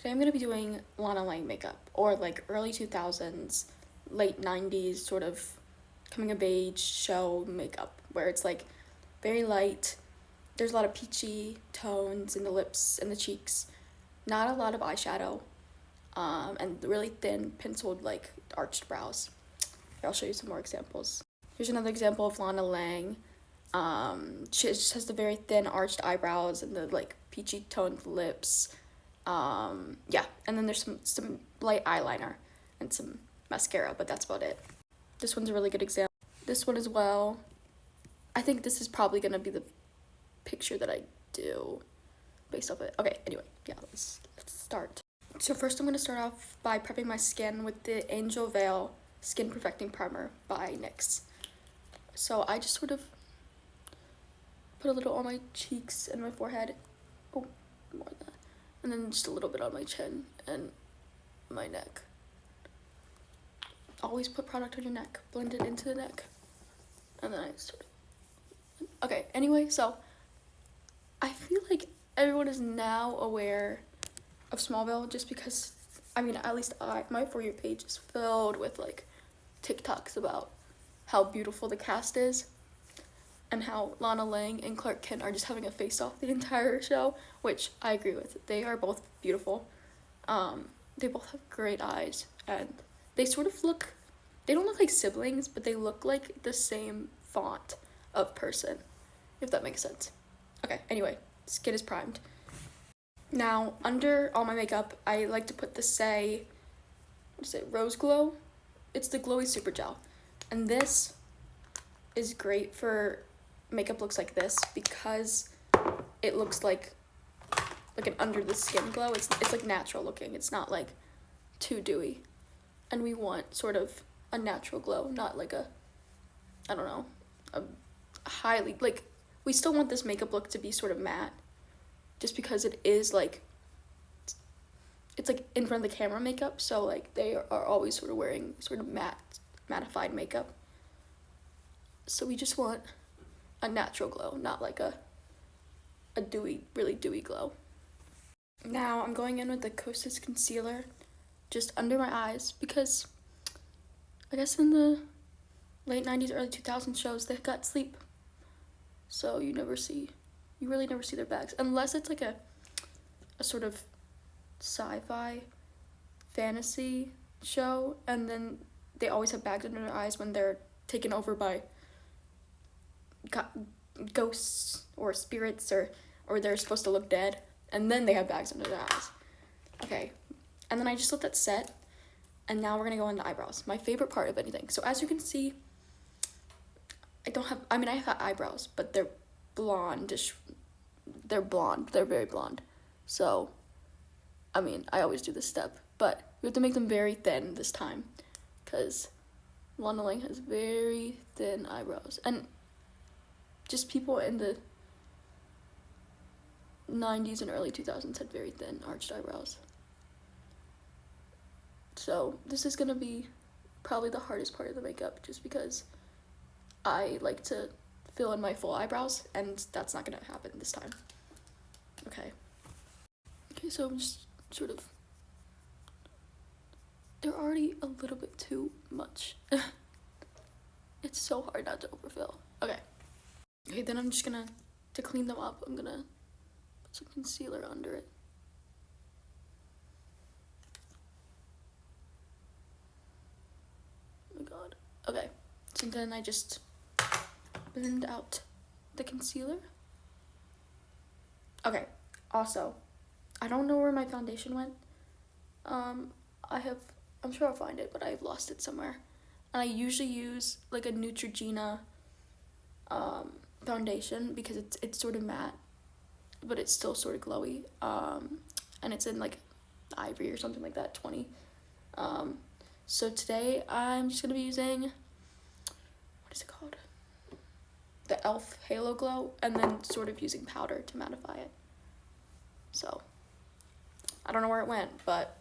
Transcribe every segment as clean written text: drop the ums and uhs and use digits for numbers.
Today I'm going to be doing Lana Lang makeup, or like early 2000s, late 90s sort of coming of age show makeup, where it's like very light. There's a lot of peachy tones in the lips and the cheeks, not a lot of eyeshadow, and really thin penciled like arched brows. I'll show you some more examples. Here's another example of Lana Lang. She just has the very thin arched eyebrows and the like peachy toned lips. Yeah, and then there's some light eyeliner and some mascara, but that's about it. This one's a really good example. This one as well. I think this is probably gonna be the picture that I do based off it. Okay, anyway, yeah, let's start. So first I'm gonna start off by prepping my skin with the Angel Veil Skin Perfecting Primer by NYX. So I just sort of put a little on my cheeks and my forehead. Oh, more than that. And then just a little bit on my chin and my neck. Always put product on your neck. Blend it into the neck. And then I sort of... Okay, anyway, so I feel like everyone is now aware of Smallville just because, I mean, at least my For You page is filled with, like, TikToks about how beautiful the cast is and how Lana Lang and Clark Kent are just having a face-off the entire show, which I agree with. They are both beautiful. They both have great eyes, and they sort of look, they don't look like siblings, but they look like the same font of person, if that makes sense. Okay, anyway, skin is primed. Now, under all my makeup, I like to put the what is it, Rose Glow? It's the Glowy Super Gel. And this is great for makeup looks like this because it looks like an under the skin glow. It's like natural looking. It's not like too dewy. And we want sort of a natural glow, not like a highly, like, we still want this makeup look to be sort of matte just because it is like, it's like in front of the camera makeup, so like they are always sort of wearing sort of mattified makeup. So we just want a natural glow, not like a dewy, really dewy glow. Now I'm going in with the Kosas concealer just under my eyes because I guess in the late 90s, early 2000s shows, they got sleep. So you really never see their bags unless it's like a sort of sci-fi fantasy show, and then they always have bags under their eyes when they're taken over by ghosts or spirits or they're supposed to look dead, and then they have bags under their eyes. Okay, and then I just let that set, and now we're gonna go into eyebrows, my favorite part of anything. So as you can see, I have eyebrows, but they're blondish. They're blonde. They're very blonde. So, I mean, I always do this step, but we have to make them very thin this time because Lana Lang has very thin eyebrows. And just people in the 90s and early 2000s had very thin arched eyebrows. So this is going to be probably the hardest part of the makeup just because I like to fill in my full eyebrows, and that's not going to happen this time. Okay, so I'm just sort of, they're already a little bit too much. It's so hard not to overfill. Okay, then I'm just gonna, to clean them up, I'm gonna put some concealer under it. Oh my god. Okay, so then I just blend out the concealer. Okay, also, I don't know where my foundation went. I'm sure I'll find it, but I've lost it somewhere. And I usually use like a Neutrogena foundation because it's sort of matte, but it's still sort of glowy. And it's in like ivory or something like that, 20. So today I'm just gonna be using, what is it called? The e.l.f. Halo Glow, and then sort of using powder to mattify it. So, I don't know where it went, but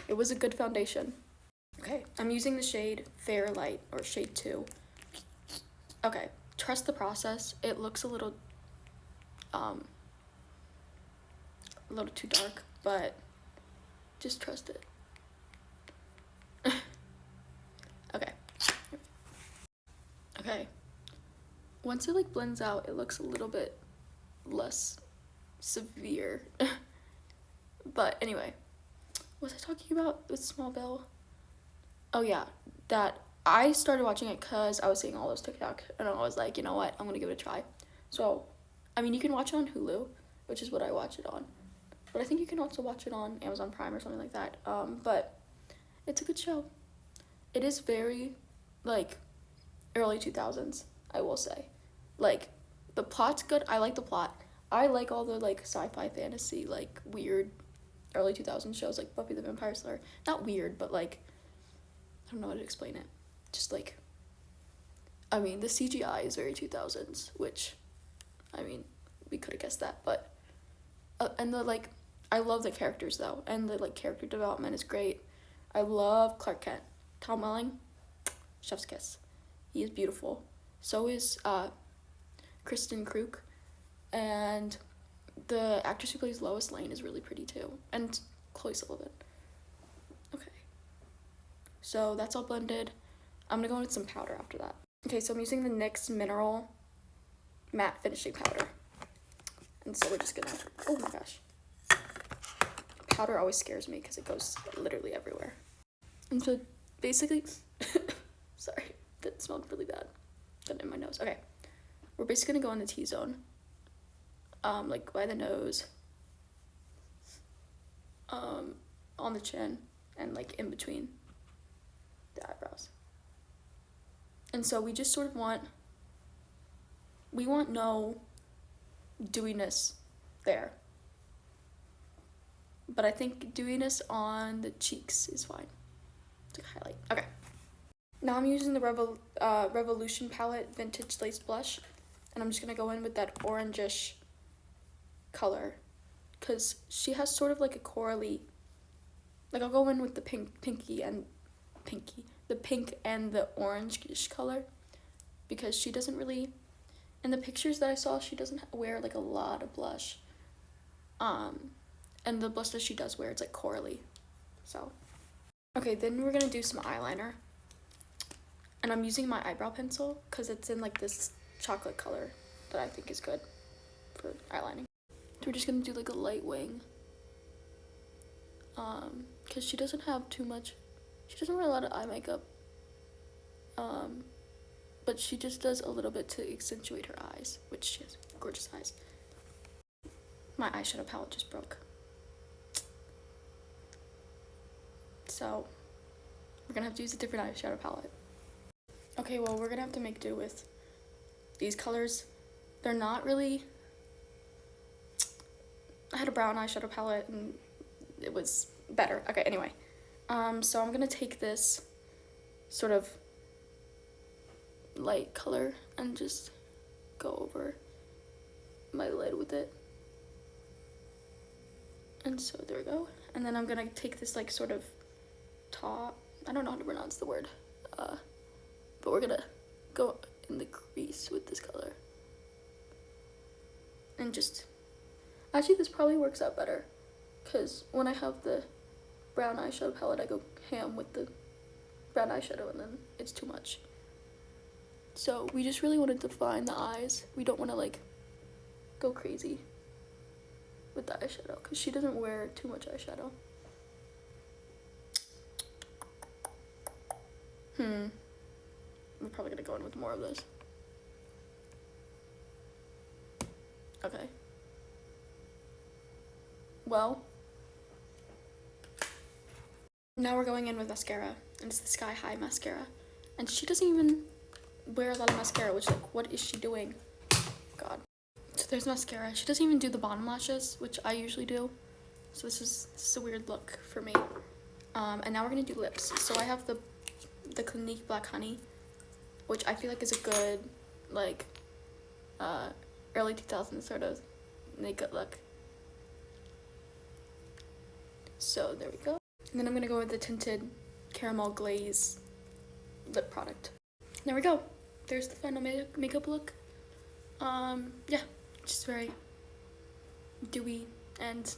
it was a good foundation. Okay, I'm using the shade Fair Light, or shade 2. Okay, trust the process. It looks a little, a little too dark, but just trust it. Okay. Okay. Once it like blends out, it looks a little bit less severe. But anyway, what was I talking about with Smallville? Oh yeah, that I started watching it because I was seeing all those TikTok, and I was like, you know what, I'm gonna give it a try. So, I mean, you can watch it on Hulu, which is what I watch it on, but I think you can also watch it on Amazon Prime or something like that. But it's a good show. It is very, like, early 2000s, I will say. Like, the plot's good. I like the plot. I like all the, like, sci-fi fantasy, like, weird early 2000s shows, like Buffy the Vampire Slayer. Not weird, but, like, I don't know how to explain it. Just, like, I mean, the CGI is very 2000s, which, I mean, we could have guessed that, but, and the, like, I love the characters, though, and the, like, character development is great. I love Clark Kent. Tom Welling, chef's kiss. He is beautiful. So is Kristen Kruk, and the actress who plays Lois Lane is really pretty too, and Chloe Sullivan. Okay, so that's all blended. I'm gonna go in with some powder after that. Okay, so I'm using the NYX Mineral Matte Finishing Powder, and so we're just gonna, oh my gosh. Powder always scares me because it goes literally everywhere. And so basically, sorry, that smelled really bad. Got it in my nose. Okay, we're basically gonna go in the T-zone, like by the nose, on the chin, and like in between the eyebrows. And so we just sort of want no dewiness there. But I think dewiness on the cheeks is fine. It's like a highlight. Okay. Now I'm using the Revolution palette Vintage Lace Blush, and I'm just gonna go in with that orangish color, because she has sort of like a corally, like I'll go in with the the pink and the orange-ish color, because she doesn't really, in the pictures that I saw, she doesn't wear like a lot of blush, and the blush that she does wear, it's like corally. So okay, then we're gonna do some eyeliner. And I'm using my eyebrow pencil because it's in like this chocolate color that I think is good for eyelining. So we're just gonna do like a light wing. Because she doesn't have too much, she doesn't wear a lot of eye makeup. But she just does a little bit to accentuate her eyes, which she has gorgeous eyes. My eyeshadow palette just broke. So we're gonna have to use a different eyeshadow palette. Okay, well, we're gonna have to make do with these colors. They're not really, I had a brown eyeshadow palette and it was better. Okay, anyway, so I'm gonna take this sort of light color and just go over my lid with it. And so there we go. And then I'm gonna take this like sort of top, I don't know how to pronounce the word, but we're gonna go in the crease with this color. And just, actually this probably works out better, because when I have the brown eyeshadow palette, I go ham with the brown eyeshadow and then it's too much. So we just really want to define the eyes. We don't want to like go crazy with the eyeshadow, because she doesn't wear too much eyeshadow. We're probably gonna go in with more of this. Okay. Well, now we're going in with mascara, and it's the Sky High mascara. And she doesn't even wear a lot of mascara, which, like, what is she doing? God. So there's mascara. She doesn't even do the bottom lashes, which I usually do. So this is a weird look for me. And now we're gonna do lips. So I have the Clinique Black Honey, which I feel like is a good, like, early 2000s sort of makeup look. So there we go. And then I'm gonna go with the tinted caramel glaze lip product. There we go. There's the final makeup look. Yeah, just very dewy and